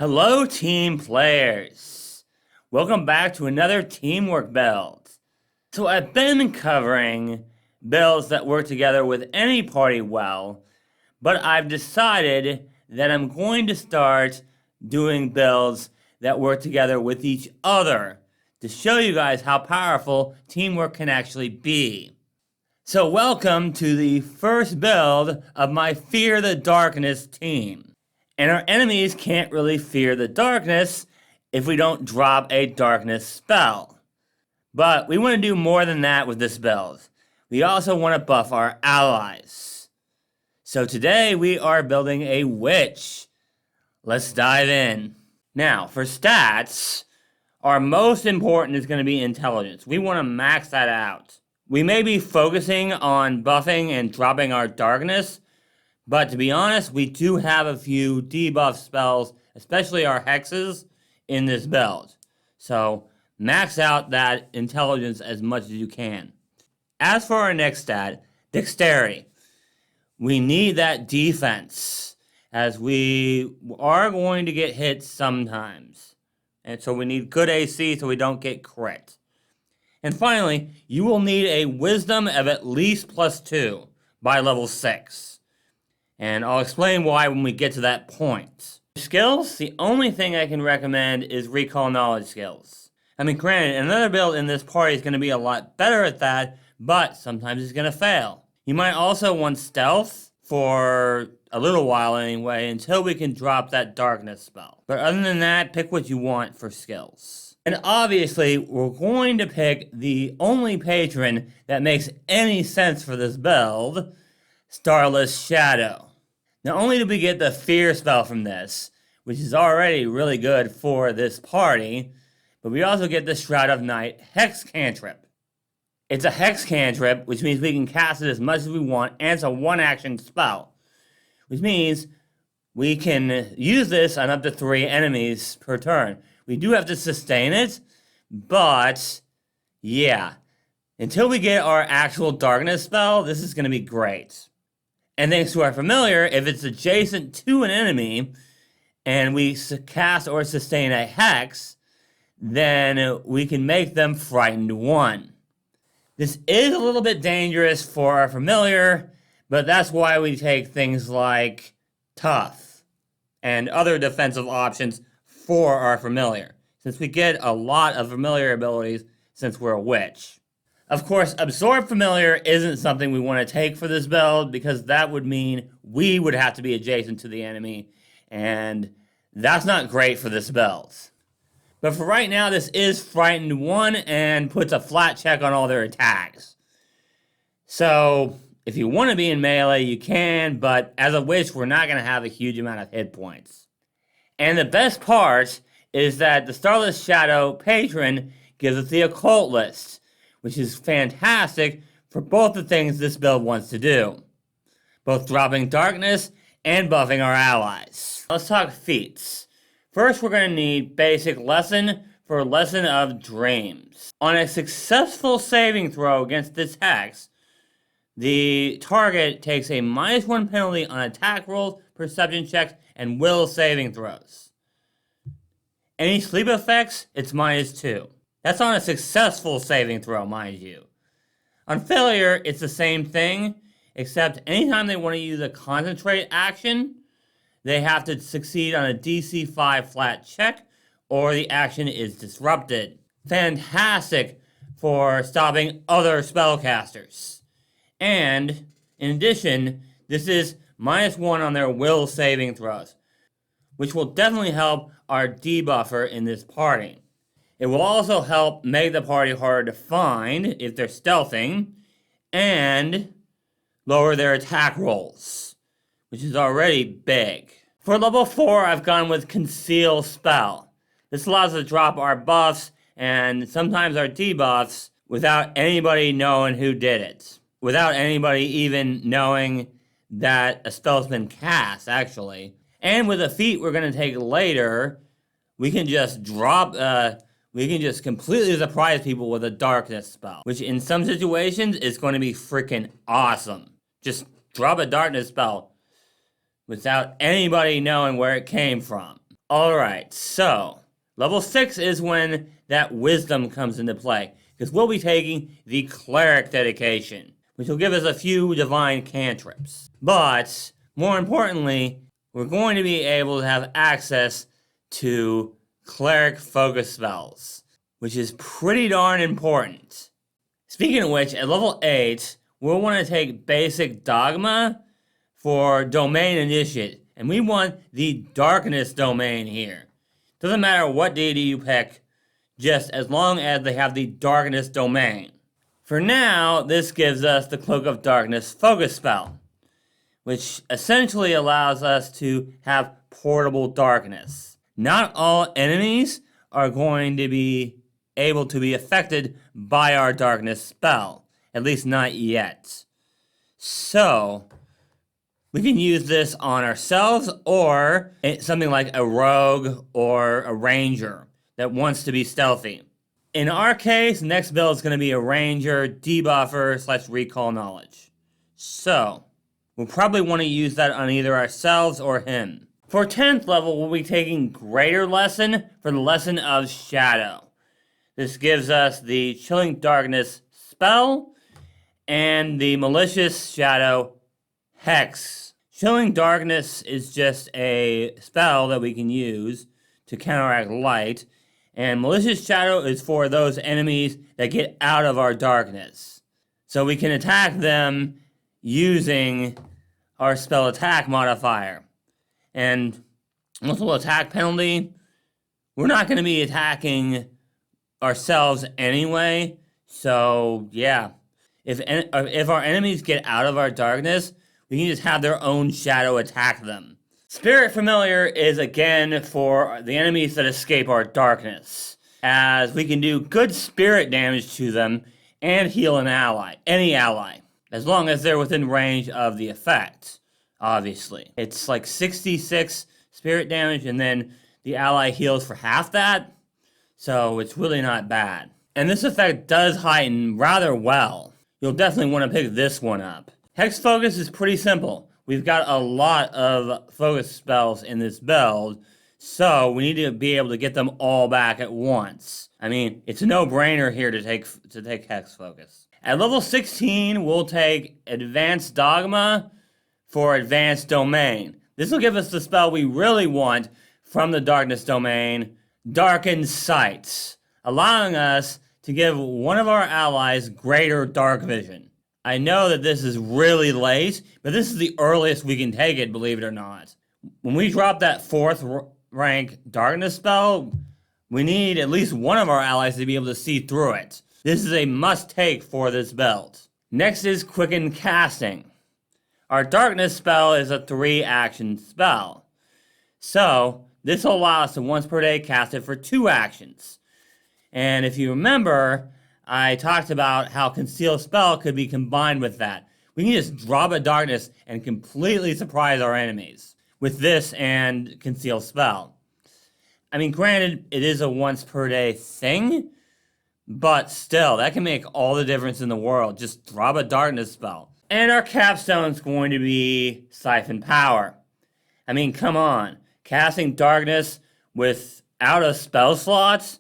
Hello, team players. Welcome back to another teamwork build. So I've been covering builds that work together with any party well, but I've decided that I'm going to start doing builds that work together with each other to show you guys how powerful teamwork can actually be. So welcome to the first build of my Fear the Darkness team. And our enemies can't really fear the darkness if we don't drop a darkness spell. But we want to do more than that with this build. We also want to buff our allies. So today we are building a witch. Let's dive in. Now, for stats, our most important is going to be intelligence. We want to max that out. We may be focusing on buffing and dropping our darkness, but to be honest, we do have a few debuff spells, especially our hexes, in this build. So max out that intelligence as much as you can. As for our next stat, dexterity. We need that defense, as we are going to get hit sometimes. And so we need good AC so we don't get crit. And finally, you will need a wisdom of at least +2 by level 6. And I'll explain why when we get to that point. Skills, the only thing I can recommend is recall knowledge skills. I mean, granted, another build in this party is going to be a lot better at that, but sometimes it's going to fail. You might also want stealth for a little while anyway, until we can drop that darkness spell. But other than that, pick what you want for skills. And obviously, we're going to pick the only patron that makes any sense for this build, Starless Shadow. Not only do we get the fear spell from this, which is already really good for this party, but we also get the Shroud of Night Hex cantrip. It's a Hex cantrip, which means we can cast it as much as we want, and it's a one-action spell, which means we can use this on up to 3 enemies per turn. We do have to sustain it, but yeah, until we get our actual darkness spell, this is going to be great. And thanks to our familiar, if it's adjacent to an enemy, and we cast or sustain a hex, then we can make them frightened 1. This is a little bit dangerous for our familiar, but that's why we take things like tough and other defensive options for our familiar, since we get a lot of familiar abilities since we're a witch. Of course, Absorb Familiar isn't something we want to take for this build, because that would mean we would have to be adjacent to the enemy, and that's not great for this build. But for right now, this is Frightened 1 and puts a flat check on all their attacks. So, if you want to be in melee, you can, but as a witch, we're not going to have a huge amount of hit points. And the best part is that the Starless Shadow patron gives us the occult list, which is fantastic for both the things this build wants to do. Both dropping darkness and buffing our allies. Let's talk feats. First, we're going to need basic lesson for Lesson of Dreams. On a successful saving throw against this hex, the target takes a -1 penalty on attack rolls, perception checks, and will saving throws. Any sleep effects, it's -2. That's on a successful saving throw, mind you. On failure, it's the same thing, except anytime they want to use a concentrate action, they have to succeed on a DC 5 flat check, or the action is disrupted. Fantastic for stopping other spellcasters. And, in addition, this is -1 on their will saving throws, which will definitely help our debuffer in this party. It will also help make the party harder to find if they're stealthing, and lower their attack rolls, which is already big. For level 4, I've gone with Conceal Spell. This allows us to drop our buffs and sometimes our debuffs without anybody knowing who did it. Without anybody even knowing that a spell's been cast, actually. And with a feat we're going to take later, we can just we can just completely surprise people with a darkness spell, which in some situations is going to be freaking awesome. Just drop a darkness spell without anybody knowing where it came from. Alright, so level 6 is when that wisdom comes into play, because we'll be taking the cleric dedication, which will give us a few divine cantrips. But more importantly, we're going to be able to have access to cleric focus spells, which is pretty darn important. Speaking of which, at level 8, we'll want to take basic dogma for domain initiate, and we want the darkness domain here. Doesn't matter what deity you pick, just as long as they have the darkness domain. For now, this gives us the Cloak of Darkness focus spell, which essentially allows us to have portable darkness. Not all enemies are going to be able to be affected by our darkness spell, at least not yet. So, we can use this on ourselves or something like a rogue or a ranger that wants to be stealthy. In our case, next build is going to be a ranger, debuffer / recall knowledge. So, we'll probably want to use that on either ourselves or him. For 10th level, we'll be taking Greater Lesson for the Lesson of Shadow. This gives us the Chilling Darkness spell and the Malicious Shadow Hex. Chilling Darkness is just a spell that we can use to counteract light, and Malicious Shadow is for those enemies that get out of our darkness. So we can attack them using our spell attack modifier. And multiple attack penalty, we're not going to be attacking ourselves anyway, so yeah. If our enemies get out of our darkness, we can just have their own shadow attack them. Spirit Familiar is again for the enemies that escape our darkness, as we can do good spirit damage to them and heal any ally, as long as they're within range of the effect, obviously. It's like 66 spirit damage, and then the ally heals for half that, so it's really not bad. And this effect does heighten rather well. You'll definitely want to pick this one up. Hex Focus is pretty simple. We've got a lot of focus spells in this build, so we need to be able to get them all back at once. I mean, it's a no-brainer here to take Hex Focus. At level 16, we'll take Advanced Dogma for Advanced Domain. This will give us the spell we really want from the Darkness Domain, Darkened Sights, allowing us to give one of our allies greater dark vision. I know that this is really late, but this is the earliest we can take it, believe it or not. When we drop that 4th rank darkness spell, we need at least one of our allies to be able to see through it. This is a must-take for this build. Next is Quicken Casting. Our darkness spell is a 3-action spell. So, this will allow us to once per day cast it for 2 actions. And if you remember, I talked about how Conceal Spell could be combined with that. We can just drop a darkness and completely surprise our enemies with this and Conceal Spell. I mean, granted, it is a once per day thing, but still, that can make all the difference in the world. Just drop a darkness spell. And our capstone is going to be Siphon Power. I mean, come on. Casting darkness without a spell slot?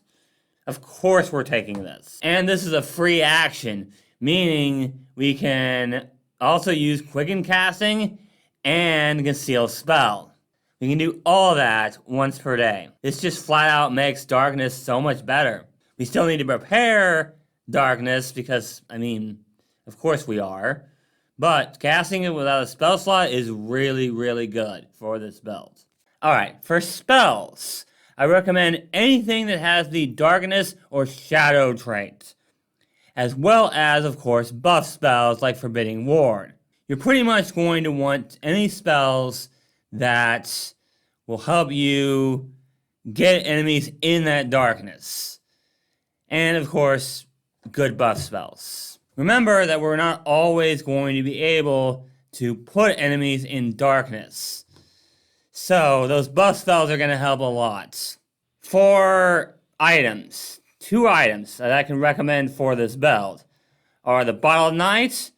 Of course we're taking this. And this is a free action, meaning we can also use Quicken Casting and Conceal Spell. We can do all that once per day. This just flat out makes darkness so much better. We still need to prepare darkness because, I mean, of course we are. But casting it without a spell slot is really, really good for this build. Alright, for spells, I recommend anything that has the darkness or shadow trait, as well as, of course, buff spells like Forbidding Ward. You're pretty much going to want any spells that will help you get enemies in that darkness. And, of course, good buff spells. Remember that we're not always going to be able to put enemies in darkness. So, those buff spells are going to help a lot. For items, 2 items that I can recommend for this build are the Bottled Knight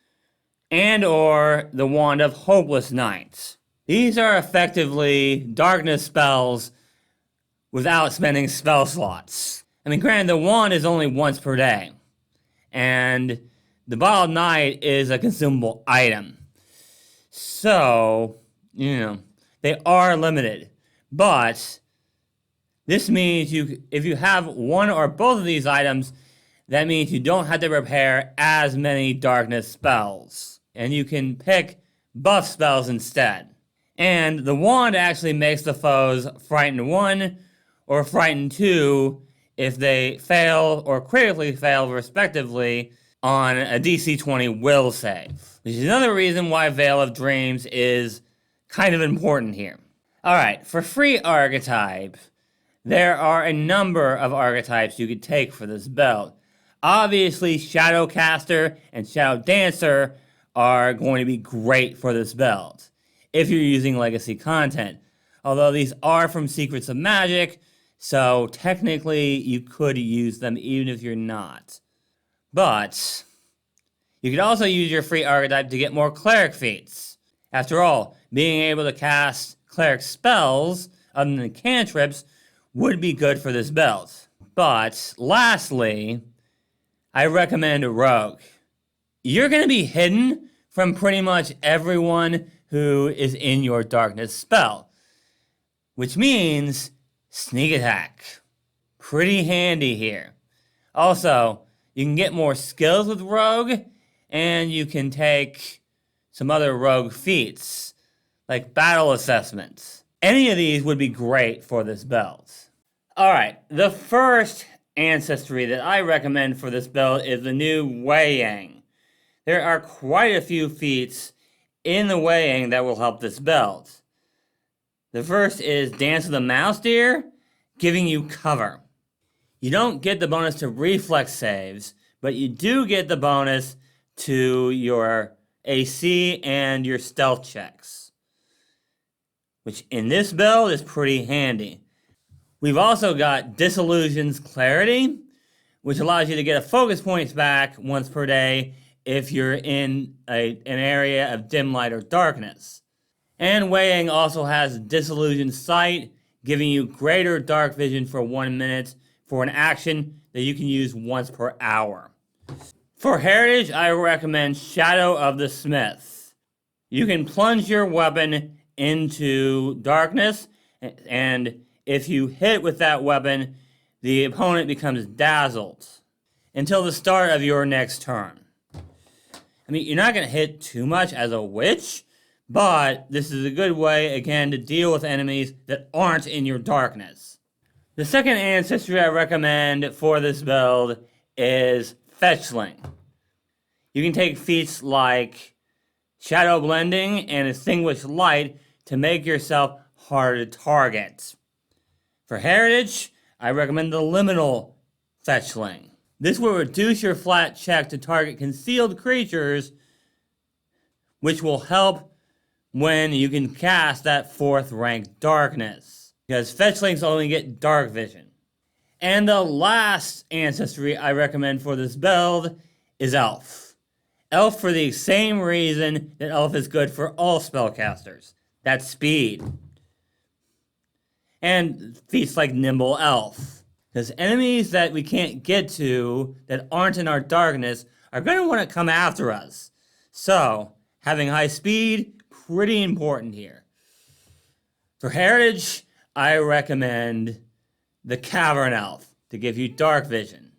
and or the Wand of Hopeless Knight. These are effectively darkness spells without spending spell slots. I mean, granted, the wand is only once per day, and the Bottled Knight is a consumable item. So, they are limited. But this means if you have one or both of these items, that means you don't have to prepare as many darkness spells. And you can pick buff spells instead. And the wand actually makes the foes frightened 1 or frightened 2 if they fail or critically fail, respectively, on a DC 20 will save. Which is another reason why Veil of Dreams is kind of important here. Alright, for free archetype, there are a number of archetypes you could take for this build. Obviously, Shadowcaster and Shadow Dancer are going to be great for this build, if you're using legacy content. Although these are from Secrets of Magic, so technically you could use them even if you're not. But you could also use your free archetype to get more cleric feats. After all, being able to cast cleric spells other than cantrips would be good for this build. But lastly, I recommend Rogue. You're going to be hidden from pretty much everyone who is in your darkness spell, which means sneak attack. Pretty handy here. Also, you can get more skills with Rogue, and you can take some other Rogue feats, like battle assessments. Any of these would be great for this build. Alright, the first ancestry that I recommend for this build is the new Wei Yang. There are quite a few feats in the Wei Yang that will help this build. The first is Dance of the Mouse Deer, giving you cover. You don't get the bonus to reflex saves, but you do get the bonus to your AC and your stealth checks, which in this build is pretty handy. We've also got Disillusion's Clarity, which allows you to get a focus points back once per day if you're in an area of dim light or darkness. And Wei Yang also has Disillusioned Sight, giving you greater dark vision for 1 minute for an action that you can use once per hour. For Heritage, I recommend Shadow of the Smith. You can plunge your weapon into darkness, and if you hit with that weapon, the opponent becomes dazzled until the start of your next turn. I mean, you're not going to hit too much as a witch, but this is a good way, again, to deal with enemies that aren't in your darkness. The second ancestry I recommend for this build is Fetchling. You can take feats like Shadow Blending and Extinguish Light to make yourself harder to target. For Heritage, I recommend the Liminal Fetchling. This will reduce your flat check to target concealed creatures, which will help when you can cast that 4th rank darkness, because Fetchlings only get dark vision. And the last ancestry I recommend for this build is Elf. Elf for the same reason that Elf is good for all spellcasters. That's speed. And feats like Nimble Elf. Because enemies that we can't get to, that aren't in our darkness, are going to want to come after us. So, having high speed, pretty important here. For Heritage, I recommend the Cavern Elf to give you dark vision.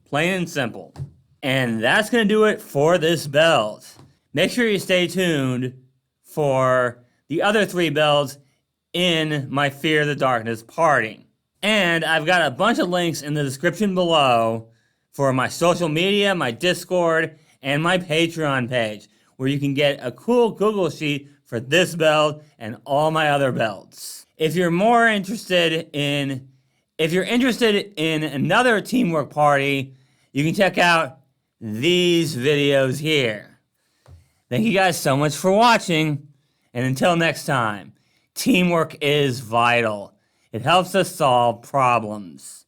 Plain and simple. And that's going to do it for this build. Make sure you stay tuned for the other 3 builds in my Fear the Darkness party. And I've got a bunch of links in the description below for my social media, my Discord, and my Patreon page, where you can get a cool Google Sheet for this build and all my other builds. If you're interested in another teamwork party, you can check out these videos here. Thank you guys so much for watching, and until next time, teamwork is vital. It helps us solve problems.